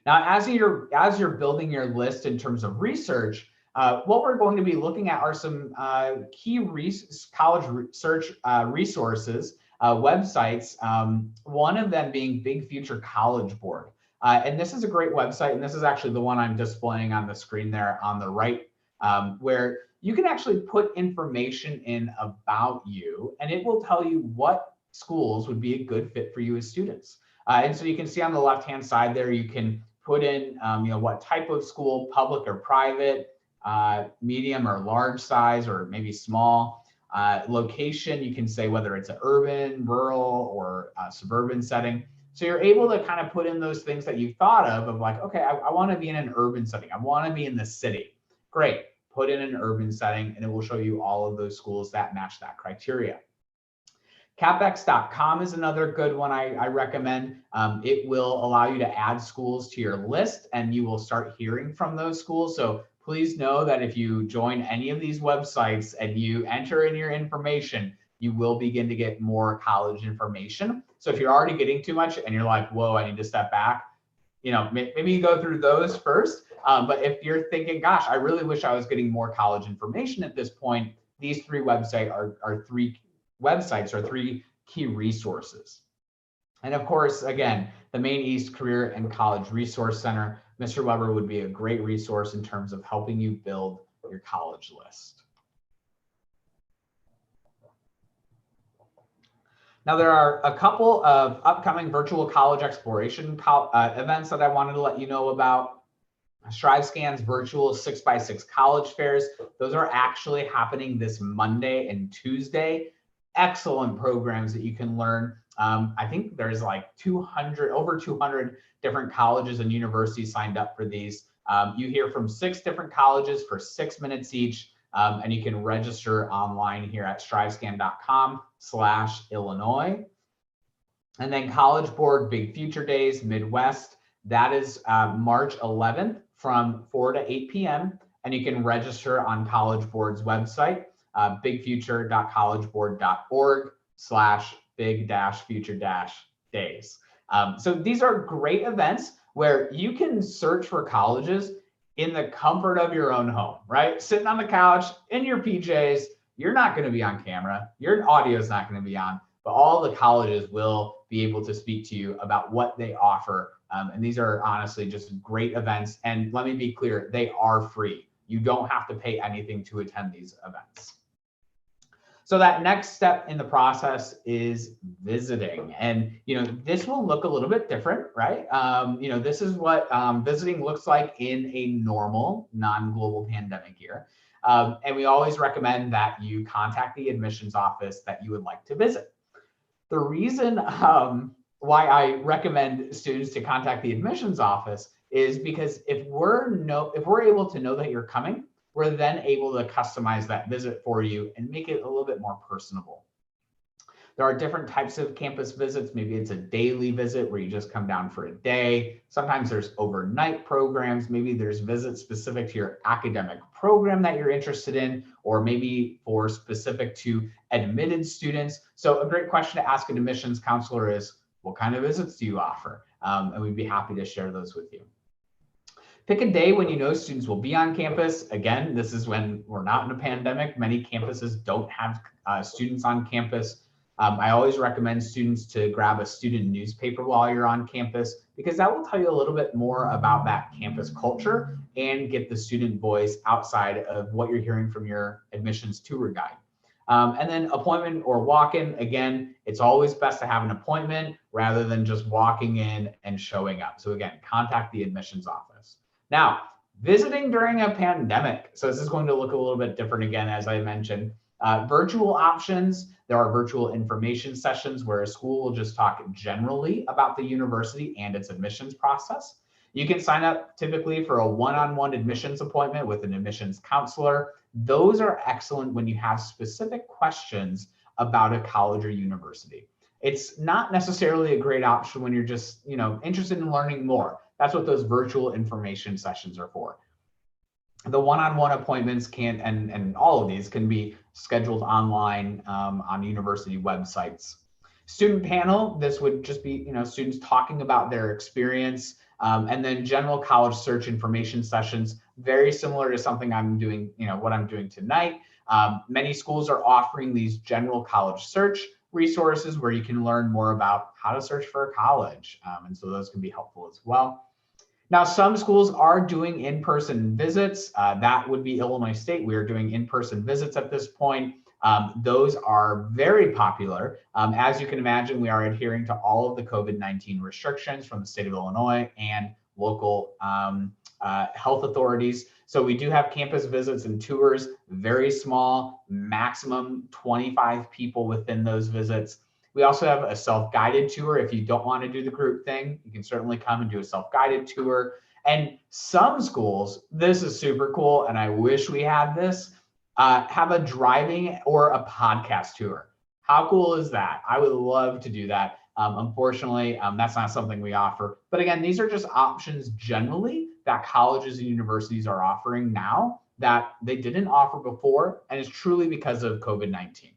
Speaker 2: Now, as you're building your list in terms of research, what we're going to be looking at are some key college research resources, websites, one of them being Big Future College Board. And this is a great website, and this is actually the one I'm displaying on the screen there on the right, where you can actually put information in about you, and it will tell you what schools would be a good fit for you as students. And so you can see on the left-hand side there, you can put in what type of school, public or private, medium or large size, or maybe small. Location, you can say whether it's an urban, rural, or suburban setting. So you're able to kind of put in those things that you thought of like, okay, I want to be in an urban setting. I want to be in the city. Great, put in an urban setting, and it will show you all of those schools that match that criteria. CapEx.com is another good one I recommend. It will allow you to add schools to your list, and you will start hearing from those schools. So please know that if you join any of these websites and you enter in your information, you will begin to get more college information. So if you're already getting too much and you're like, whoa, I need to step back, maybe you go through those first. But if you're thinking, gosh, I really wish I was getting more college information at this point, these three websites are three key resources. And of course, again, the Maine East Career and College Resource Center, Mr. Weber would be a great resource in terms of helping you build your college list. Now, there are a couple of upcoming virtual college exploration events that I wanted to let you know about. StriveScan's virtual 6x6 college fairs. Those are actually happening this Monday and Tuesday. Excellent programs that you can learn. I think there's like over 200 different colleges and universities signed up for these. You hear from 6 different colleges for 6 minutes each, and you can register online here at strivescan.com/Illinois. And then College Board Big Future Days Midwest, that is March 11th from 4 to 8 p.m. And you can register on College Board's website, bigfuture.collegebboard.org/big-future-days. So these are great events where you can search for colleges in the comfort of your own home, right? Sitting on the couch in your PJs, you're not going to be on camera. Your audio is not going to be on, but all the colleges will be able to speak to you about what they offer. And these are honestly just great events. And let me be clear, they are free. You don't have to pay anything to attend these events. So that next step in the process is visiting. And, this will look a little bit different, right? This is what visiting looks like in a normal non-global pandemic year. And we always recommend that you contact the admissions office that you would like to visit. The reason why I recommend students to contact the admissions office is because if we're able to know that you're coming, we're then able to customize that visit for you and make it a little bit more personable. There are different types of campus visits. Maybe it's a daily visit where you just come down for a day. Sometimes there's overnight programs. Maybe there's visits specific to your academic program that you're interested in, or maybe for specific to admitted students. So a great question to ask an admissions counselor is, what kind of visits do you offer? And we'd be happy to share those with you. Pick a day when you know students will be on campus. Again, this is when we're not in a pandemic. Many campuses don't have students on campus. I always recommend students to grab a student newspaper while you're on campus, because that will tell you a little bit more about that campus culture and get the student voice outside of what you're hearing from your admissions tour guide. And then appointment or walk-in, again, it's always best to have an appointment rather than just walking in and showing up. So again, contact the admissions office. Now, visiting during a pandemic. So this is going to look a little bit different again, as I mentioned. Virtual options, there are virtual information sessions where a school will just talk generally about the university and its admissions process. You can sign up typically for a one-on-one admissions appointment with an admissions counselor. Those are excellent when you have specific questions about a college or university. It's not necessarily a great option when you're just, interested in learning more. That's what those virtual information sessions are for. The one-on-one appointments can, and all of these can be scheduled online on university websites. Student panel, this would just be, students talking about their experience, and then general college search information sessions, very similar to something I'm doing, what I'm doing tonight. Many schools are offering these general college search resources where you can learn more about how to search for a college. And so those can be helpful as well. Now, some schools are doing in-person visits. That would be Illinois State. We are doing in-person visits at this point. Those are very popular. As you can imagine, we are adhering to all of the COVID-19 restrictions from the state of Illinois and local health authorities. So we do have campus visits and tours, very small, maximum 25 people within those visits. We also have a self-guided tour. If you don't want to do the group thing, you can certainly come and do a self-guided tour. And some schools, this is super cool, and I wish we had this, have a driving or a podcast tour. How cool is that? I would love to do that. Unfortunately, that's not something we offer. But again, these are just options generally that colleges and universities are offering now that they didn't offer before, and it's truly because of COVID-19.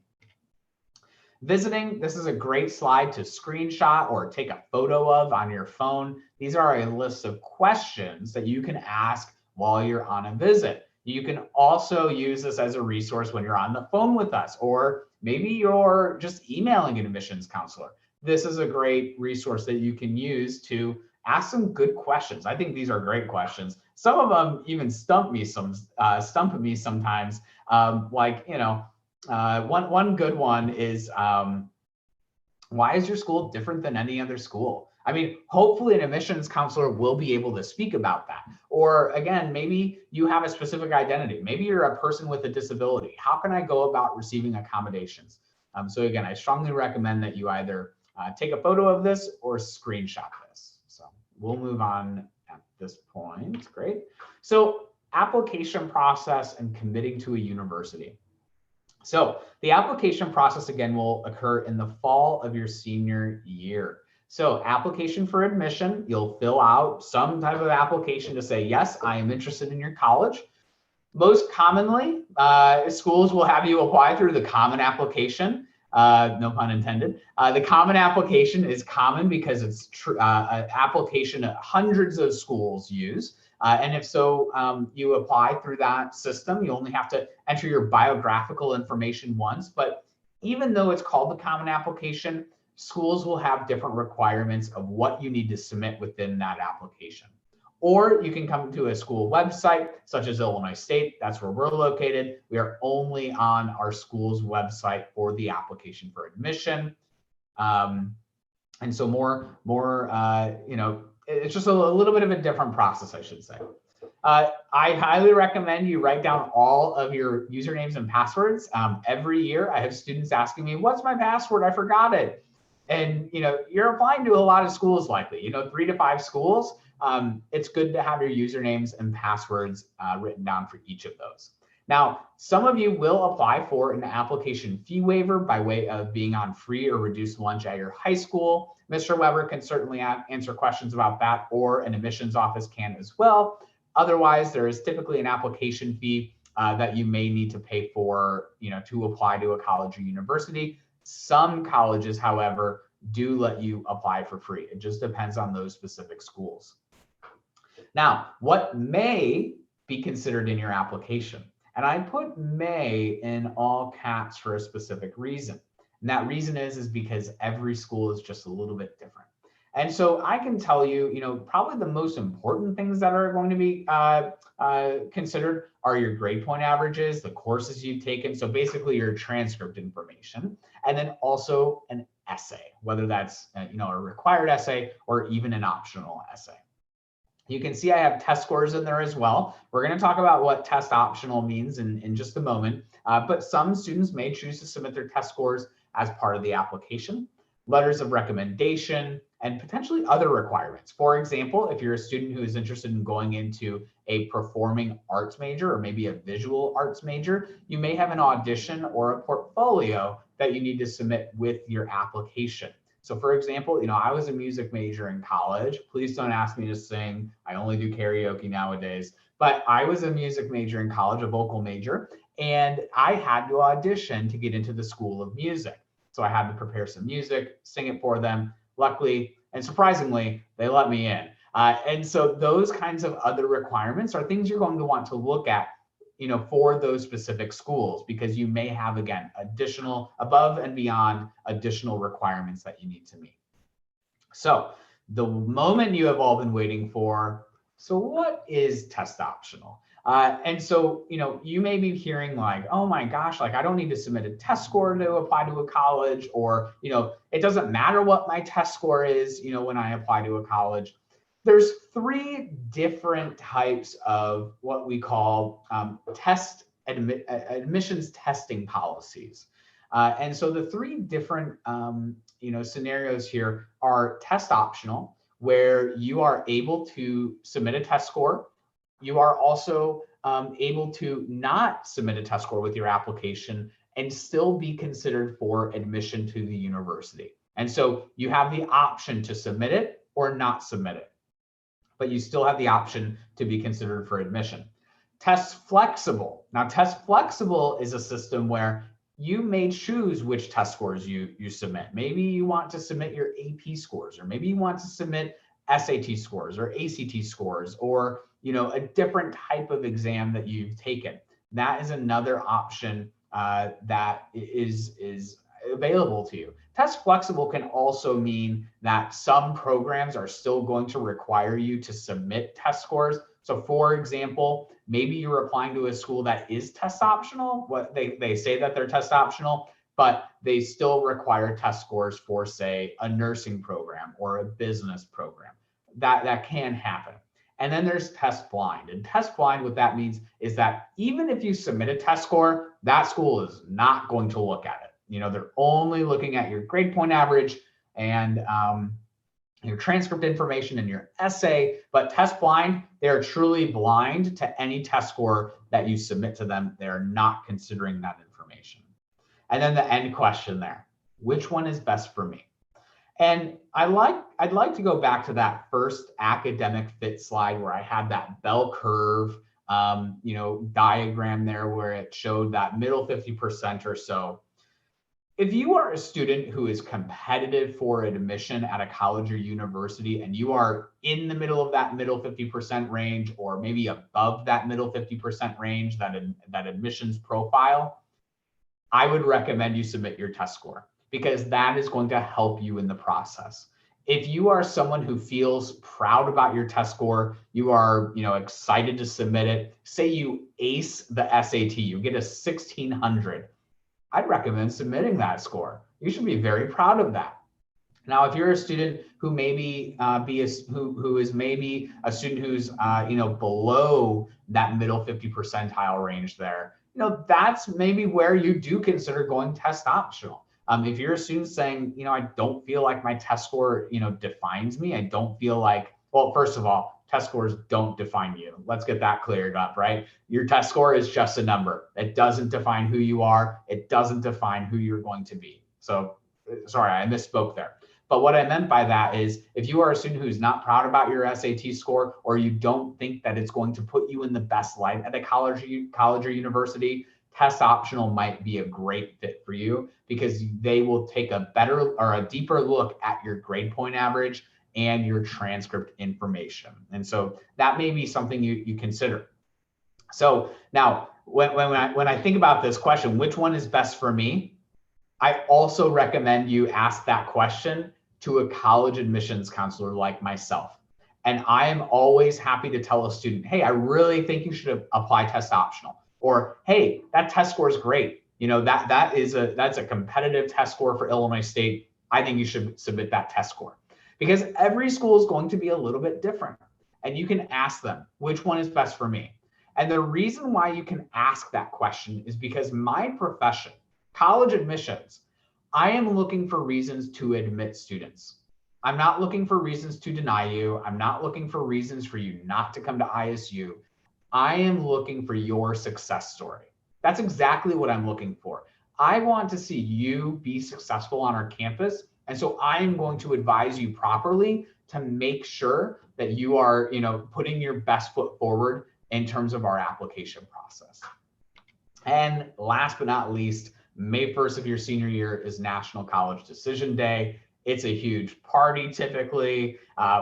Speaker 2: Visiting, this is a great slide to screenshot or take a photo of on your phone. These are a list of questions that you can ask while you're on a visit. You can also use this as a resource when you're on the phone with us, or maybe you're just emailing an admissions counselor. This is a great resource that you can use to ask some good questions. I think these are great questions. Some of them even stump me sometimes. One good one is, why is your school different than any other school? I mean, hopefully an admissions counselor will be able to speak about that. Or again, maybe you have a specific identity. Maybe you're a person with a disability. How can I go about receiving accommodations? So again, I strongly recommend that you either take a photo of this or screenshot this. So we'll move on at this point. Great. So application process and committing to a university. So the application process, again, will occur in the fall of your senior year. So application for admission, you'll fill out some type of application to say, yes, I am interested in your college. Most commonly, schools will have you apply through the common application. No pun intended. The common application is common because it's an application that hundreds of schools use. And if so, you apply through that system. You only have to enter your biographical information once. But even though it's called the common application, schools will have different requirements of what you need to submit within that application. Or you can come to a school website, such as Illinois State. That's where we're located. We are only on our school's website for the application for admission. And so it's just a little bit of a different process, I should say. I highly recommend you write down all of your usernames and passwords. Every year I have students asking me, what's my password? I forgot it. And you're applying to a lot of schools likely, 3 to 5 schools. It's good to have your usernames and passwords written down for each of those. Now, some of you will apply for an application fee waiver by way of being on free or reduced lunch at your high school. Mr. Weber can certainly answer questions about that, or an admissions office can as well. Otherwise, there is typically an application fee that you may need to pay for, to apply to a college or university. Some colleges, however, do let you apply for free. It just depends on those specific schools. Now, what may be considered in your application? And I put may in all caps for a specific reason. And that reason is because every school is just a little bit different. And so I can tell you, probably the most important things that are going to be considered are your grade point averages, the courses you've taken. So basically your transcript information, and then also an essay, whether that's a required essay or even an optional essay. You can see I have test scores in there as well. We're going to talk about what test optional means in just a moment, but some students may choose to submit their test scores as part of the application, letters of recommendation, and potentially other requirements. For example, if you're a student who is interested in going into a performing arts major or maybe a visual arts major, you may have an audition or a portfolio that you need to submit with your application. So for example, I was a music major in college. Please don't ask me to sing. I only do karaoke nowadays. But I was a music major in college, a vocal major, and I had to audition to get into the School of Music. So I had to prepare some music, sing it for them. Luckily and surprisingly, they let me in. And so those kinds of other requirements are things you're going to want to look at for those specific schools, because you may have, again, additional above and beyond additional requirements that you need to meet. So the moment you have all been waiting for, so what is test optional? And so, you may be hearing like, oh my gosh, like I don't need to submit a test score to apply to a college, or, it doesn't matter what my test score is, when I apply to a college. There's three different types of what we call admissions testing policies. And so the three different scenarios here are test optional, where you are able to submit a test score. You are also able to not submit a test score with your application and still be considered for admission to the university. And so you have the option to submit it or not submit it, but you still have the option to be considered for admission. Test flexible. Now, test flexible is a system where you may choose which test scores you submit. Maybe you want to submit your AP scores, or maybe you want to submit SAT scores or ACT scores, or a different type of exam that you've taken. That is another option that is available to you. Test flexible can also mean that some programs are still going to require you to submit test scores. So for example, maybe you're applying to a school that is test optional. What they say that they're test optional, but they still require test scores for, say, a nursing program or a business program. That can happen. And then there's test blind. And test blind, what that means is that even if you submit a test score, that school is not going to look at it. They're only looking at your grade point average and your transcript information and your essay. But test blind, they're truly blind to any test score that you submit to them. They're not considering that information. And then the end question there, which one is best for me? And I'd like to go back to that first academic fit slide where I had that bell curve, diagram there where it showed that middle 50% or so. If you are a student who is competitive for admission at a college or university, and you are in the middle of that middle 50% range, or maybe above that middle 50% range, that admissions profile, I would recommend you submit your test score, because that is going to help you in the process. If you are someone who feels proud about your test score, you are excited to submit it, say you ace the SAT, you get a 1600, I'd recommend submitting that score. You should be very proud of that. Now, if you're a student who maybe who is maybe a student who's below that middle 50 percentile range there, that's maybe where you do consider going test optional. If you're a student saying, I don't feel like my test score, defines me. I don't feel like, well, first of all, test scores don't define you. Let's get that cleared up, right? Your test score is just a number. It doesn't define who you are. It doesn't define who you're going to be. So, sorry, I misspoke there. But what I meant by that is, if you are a student who's not proud about your SAT score, or you don't think that it's going to put you in the best light at a college or university, test optional might be a great fit for you, because they will take a better or a deeper look at your grade point average and your transcript information. And so that may be something you consider. So now, when I think about this question, which one is best for me? I also recommend you ask that question to a college admissions counselor like myself. And I am always happy to tell a student, hey, I really think you should apply test optional. Or, hey, that test score is great. That's a competitive test score for Illinois State. I think you should submit that test score. Because every school is going to be a little bit different. And you can ask them, which one is best for me? And the reason why you can ask that question is because my profession, college admissions, I am looking for reasons to admit students. I'm not looking for reasons to deny you. I'm not looking for reasons for you not to come to ISU. I am looking for your success story. That's exactly what I'm looking for. I want to see you be successful on our campus. And so I am going to advise you properly to make sure that you are, putting your best foot forward in terms of our application process. And last but not least, May 1st of your senior year is National College Decision Day. It's a huge party typically.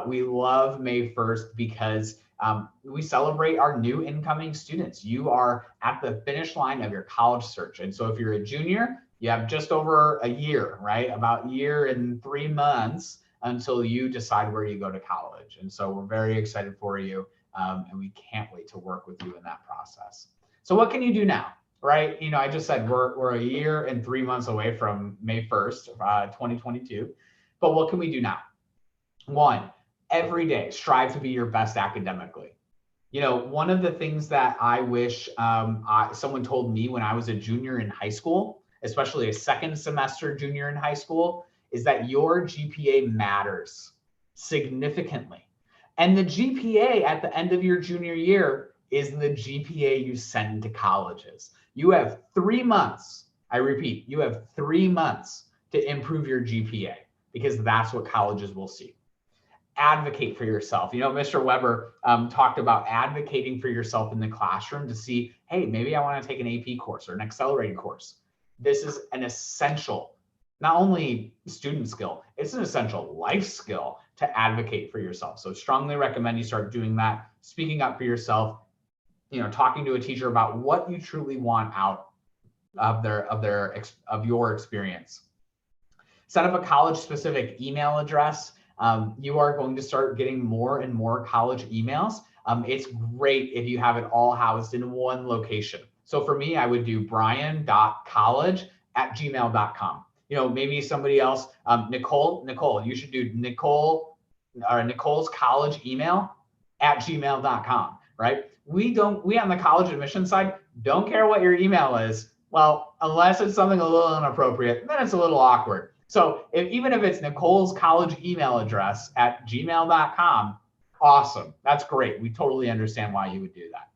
Speaker 2: We love May 1st because we celebrate our new incoming students. You are at the finish line of your college search. And so if you're a junior, you have just over a year, right? About a year and 3 months until you decide where you go to college. And so we're very excited for you. And we can't wait to work with you in that process. So what can you do now? Right? I just said we're a year and 3 months away from May 1st, 2022. But what can we do now? One, every day, strive to be your best academically. One of the things that I wish someone told me when I was a junior in high school, especially a second semester junior in high school, is that your GPA matters significantly. And the GPA at the end of your junior year is the GPA you send to colleges. You have 3 months, I repeat, you have 3 months to improve your GPA because that's what colleges will see. Advocate for yourself. Mr. Weber talked about advocating for yourself in the classroom to see, hey, maybe I want to take an AP course or an accelerated course. This is an essential, not only student skill, it's an essential life skill to advocate for yourself. So strongly recommend you start doing that, speaking up for yourself, talking to a teacher about what you truly want out of your experience. Set up a college specific email address. You are going to start getting more and more college emails. It's great if you have it all housed in one location. So for me, I would do brian.college@gmail.com. Maybe somebody else, Nicole, you should do Nicole's college email @gmail.com, right? We on the college admission side don't care what your email is. Well, unless it's something a little inappropriate, then it's a little awkward. So even if it's Nicole's college email address @gmail.com, awesome. That's great. We totally understand why you would do that.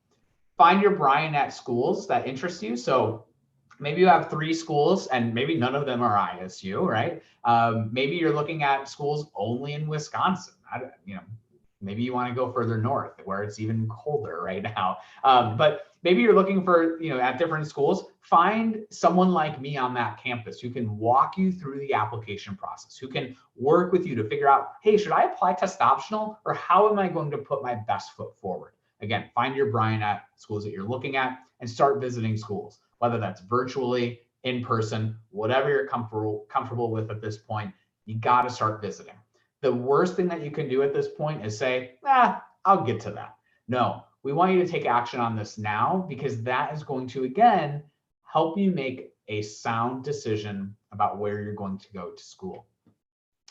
Speaker 2: Find your Brian at schools that interest you. So maybe you have 3 schools and maybe none of them are ISU, right? Maybe you're looking at schools only in Wisconsin. Maybe you want to go further north where it's even colder right now. But maybe you're looking for, at different schools, find someone like me on that campus who can walk you through the application process, who can work with you to figure out, hey, should I apply test optional or how am I going to put my best foot forward? Again, find your Brian at schools that you're looking at and start visiting schools, whether that's virtually, in person, whatever you're comfortable with at this point, you got to start visiting. The worst thing that you can do at this point is say, I'll get to that. No, we want you to take action on this now because that is going to, again, help you make a sound decision about where you're going to go to school.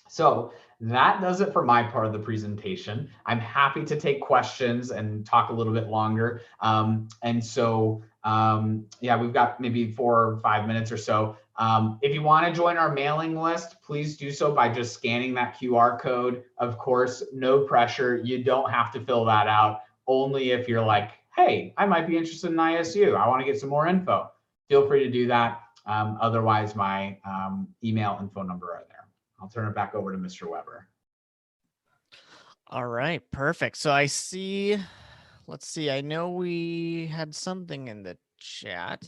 Speaker 2: So that does it for my part of the presentation. I'm happy to take questions and talk a little bit longer. We've got maybe 4 or 5 minutes or so. If you want to join our mailing list, please do so by just scanning that QR code. Of course, no pressure. You don't have to fill that out. Only if you're like, hey, I might be interested in ISU. I want to get some more info. Feel free to do that. Otherwise, my email and phone number are there. I'll turn it back over to Mr. Weber.
Speaker 1: All right, perfect. So I see, let's see, I know we had something in the chat.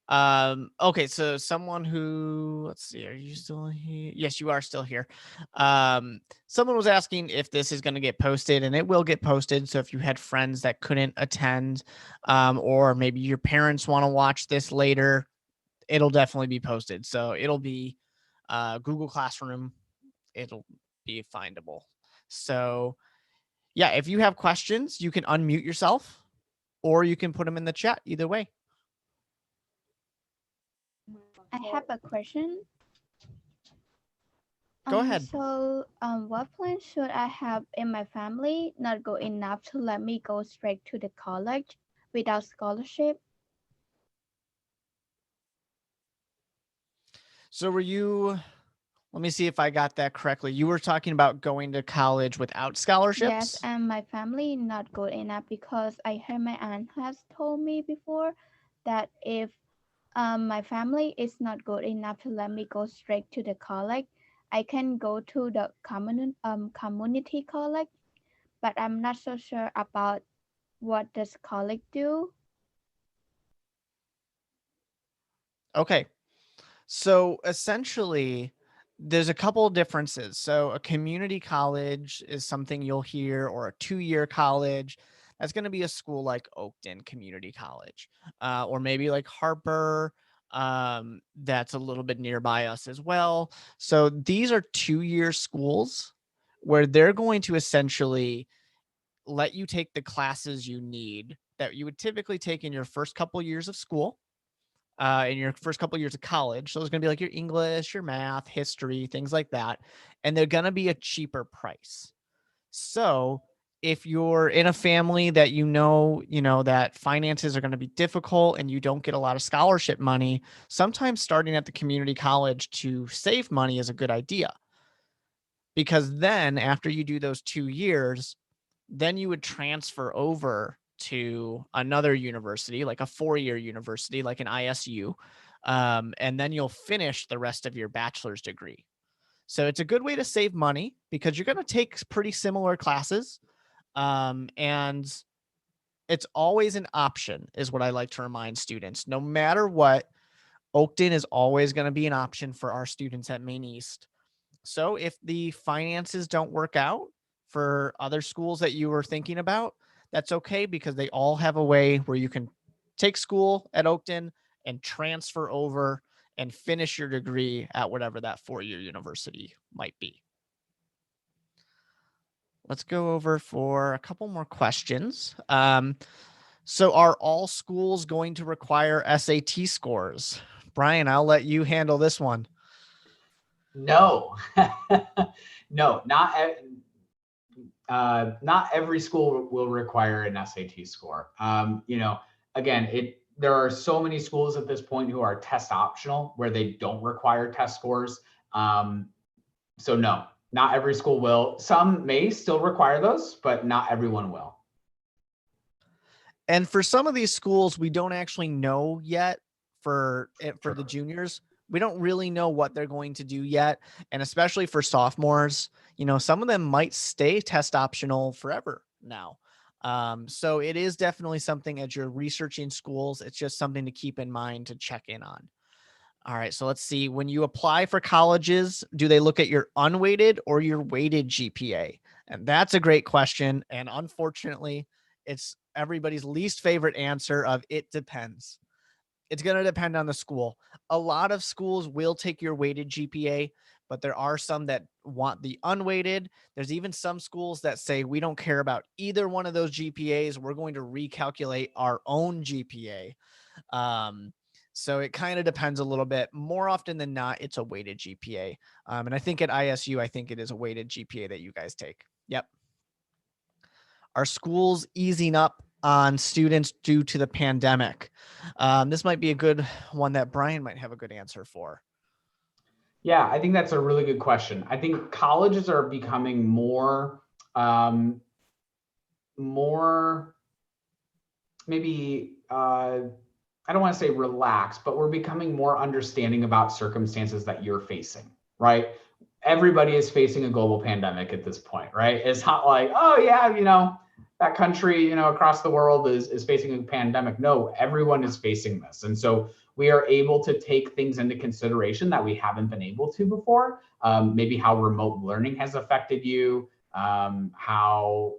Speaker 1: Okay, so someone who, let's see, are you still here? Yes, you are still here. Someone was asking if this is going to get posted, and it will get posted. So if you had friends that couldn't attend, or maybe your parents want to watch this later, it'll definitely be posted. So it'll be Google Classroom it'll be findable. So yeah, if you have questions, you can unmute yourself or you can put them in the chat, either way.
Speaker 3: I have a question.
Speaker 1: Go ahead.
Speaker 3: What plan should I have in my family not good enough to let me go straight to the college without scholarship?
Speaker 1: So were you, let me see if I got that correctly. You were talking about going to college without
Speaker 3: Yes,
Speaker 1: scholarships?
Speaker 3: and my family not good enough because I heard my aunt has told me before that if my family is not good enough to let me go straight to the college, I can go to the community college, but I'm not so sure about what does college do.
Speaker 1: Okay. So essentially, there's a couple of differences. So a community college is something you'll hear, or a 2-year college. That's going to be a school like Oakton Community College, or maybe like Harper. That's a little bit nearby us as well. So these are 2-year schools where they're going to essentially let you take the classes you need that you would typically take in your first couple years of school, in your first couple of years of college. So it's going to be like your English, your math, history, things like that. And they're going to be a cheaper price. So if you're in a family that that finances are going to be difficult and you don't get a lot of scholarship money, sometimes starting at the community college to save money is a good idea. Because then after you do those 2 years, then you would transfer over to another university, like a 4-year university, like an ISU. And then you'll finish the rest of your bachelor's degree. So it's a good way to save money because you're going to take pretty similar classes. And it's always an option, is what I like to remind students. No matter what, Oakton is always going to be an option for our students at Maine East. So if the finances don't work out for other schools that you were thinking about, that's okay, because they all have a way where you can take school at Oakton and transfer over and finish your degree at whatever that 4-year university might be. Let's go over for a couple more questions. So are all schools going to require SAT scores? Brian, I'll let you handle this one.
Speaker 2: No, no, not every school will require an SAT score. Again, there are so many schools at this point who are test optional, where they don't require test scores. So no, not every school will. Some may still require those, but not everyone will.
Speaker 1: And for some of these schools, we don't actually know yet for the juniors. We don't really know what they're going to do yet. And especially for sophomores, some of them might stay test optional forever now. So it is definitely something, as you're researching schools, it's just something to keep in mind to check in on. All right, so let's see. When you apply for colleges, do they look at your unweighted or your weighted GPA? And that's a great question. And unfortunately, it's everybody's least favorite answer of it depends. It's going to depend on the school. A lot of schools will take your weighted GPA, but there are some that want the unweighted. There's even some schools that say, we don't care about either one of those GPAs. We're going to recalculate our own GPA. So it kind of depends a little bit. More often than not, it's a weighted GPA. And I think at ISU, I think it is a weighted GPA that you guys take. Yep. Are schools easing up on students due to the pandemic? This might be a good one that Brian might have a good answer for.
Speaker 2: Yeah, I think that's a really good question. I think colleges are becoming more maybe I don't want to say relaxed, but we're becoming more understanding about circumstances that you're facing, right? Everybody is facing a global pandemic at this point, right? It's not like, oh yeah, that country, across the world is facing a pandemic. No, everyone is facing this. And so we are able to take things into consideration that we haven't been able to before. Maybe how remote learning has affected you, how,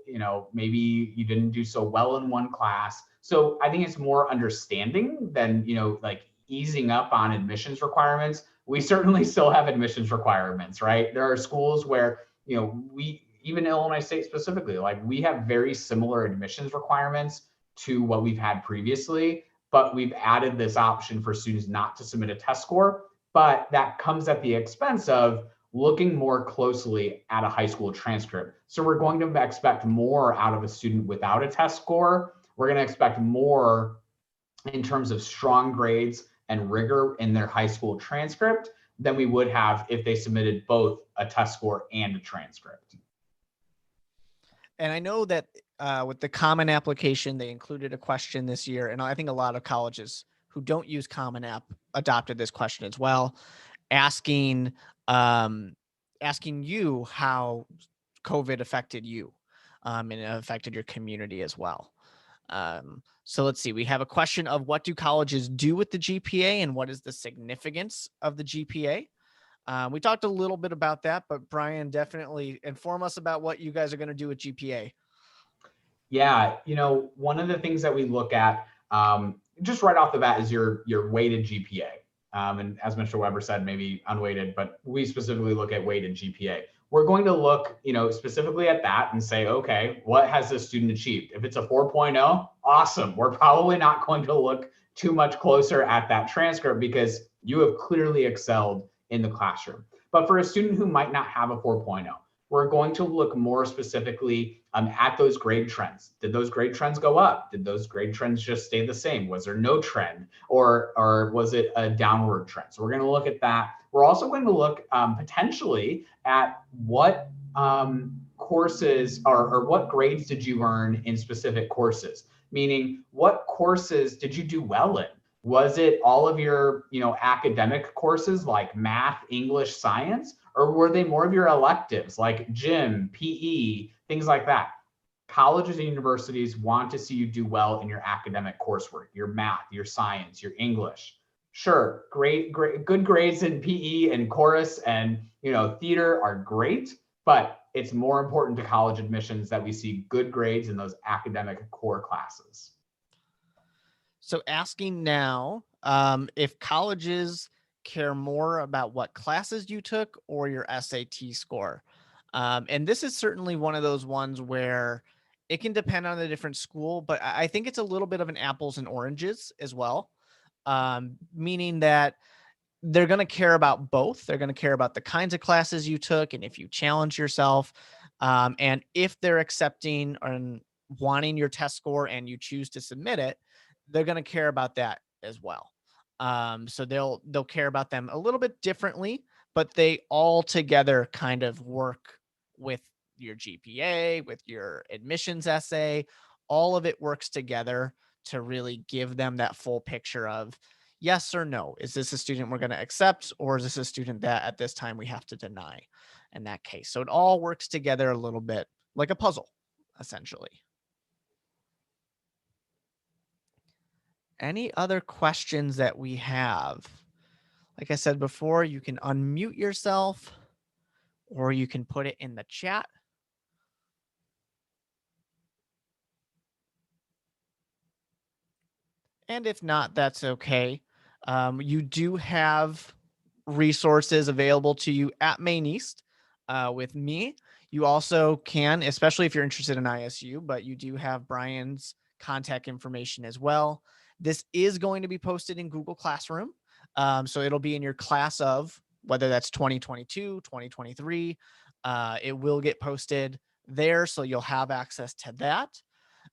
Speaker 2: maybe you didn't do so well in one class. So I think it's more understanding than, like easing up on admissions requirements. we certainly still have admissions requirements, right? There are schools where, even Illinois State specifically, like we have very similar admissions requirements to what we've had previously, but we've added this option for students not to submit a test score, but that comes at the expense of looking more closely at a high school transcript. So we're going to expect more out of a student without a test score. We're going to expect more in terms of strong grades and rigor in their high school transcript than we would have if they submitted both a test score and a transcript.
Speaker 1: And I know that with the Common Application, they included a question this year, and I think a lot of colleges who don't use Common App adopted this question as well, asking you how COVID affected you, and it affected your community as well. So let's see. We have a question of what do colleges do with the GPA and what is the significance of the GPA? We talked a little bit about that, but Brian, definitely inform us about what you guys are going to do with GPA.
Speaker 2: Yeah, one of the things that we look at just right off the bat is your weighted GPA. And as Mr. Weber said, maybe unweighted, but we specifically look at weighted GPA. We're going to look, specifically at that and say, okay, what has this student achieved? If it's a 4.0, awesome. We're probably not going to look too much closer at that transcript because you have clearly excelled in the classroom. But for a student who might not have a 4.0, we're going to look more specifically at those grade trends. Did those grade trends go up? Did those grade trends just stay the same? Was there no trend, or was it a downward trend? So we're going to look at that. We're also going to look potentially at what courses or what grades did you earn in specific courses? Meaning, what courses did you do well in? Was it all of your, academic courses like math, English, science, or were they more of your electives like gym, PE, things like that? Colleges and universities want to see you do well in your academic coursework, your math, your science, your English. Sure, great, good grades in PE and chorus and, theater are great, but it's more important to college admissions that we see good grades in those academic core classes.
Speaker 1: So asking now, if colleges care more about what classes you took or your SAT score. And this is certainly one of those ones where it can depend on the different school, but I think it's a little bit of an apples and oranges as well. Meaning that they're going to care about both. They're going to care about the kinds of classes you took and if you challenge yourself, and if they're accepting and wanting your test score and you choose to submit it, they're going to care about that as well. So they'll care about them a little bit differently, but they all together kind of work with your GPA, with your admissions essay. All of it works together to really give them that full picture of yes or no. Is this a student we're going to accept, or is this a student that at this time we have to deny in that case? So it all works together a little bit like a puzzle, essentially. Any other questions that we have? Like I said before, you can unmute yourself or you can put it in the chat. And if not, that's okay. You do have resources available to you at Maine East with me. You also can, especially if you're interested in ISU, but you do have Brian's contact information as well. This is going to be posted in Google Classroom. So it'll be in your class of whether that's 2022, 2023. It will get posted there, so you'll have access to that.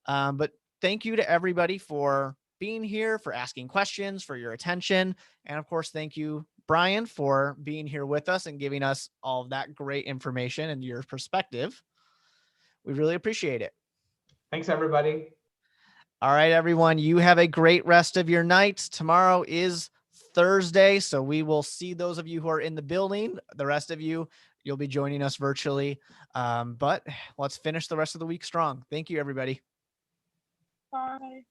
Speaker 1: But thank you to everybody for being here, for asking questions, for your attention. And of course, thank you, Brian, for being here with us and giving us all of that great information and your perspective. We really appreciate it.
Speaker 2: Thanks, everybody.
Speaker 1: All right, everyone. You have a great rest of your night. Tomorrow is Thursday, so we will see those of you who are in the building. The rest of you, you'll be joining us virtually. But let's finish the rest of the week strong. Thank you, everybody.
Speaker 4: Bye.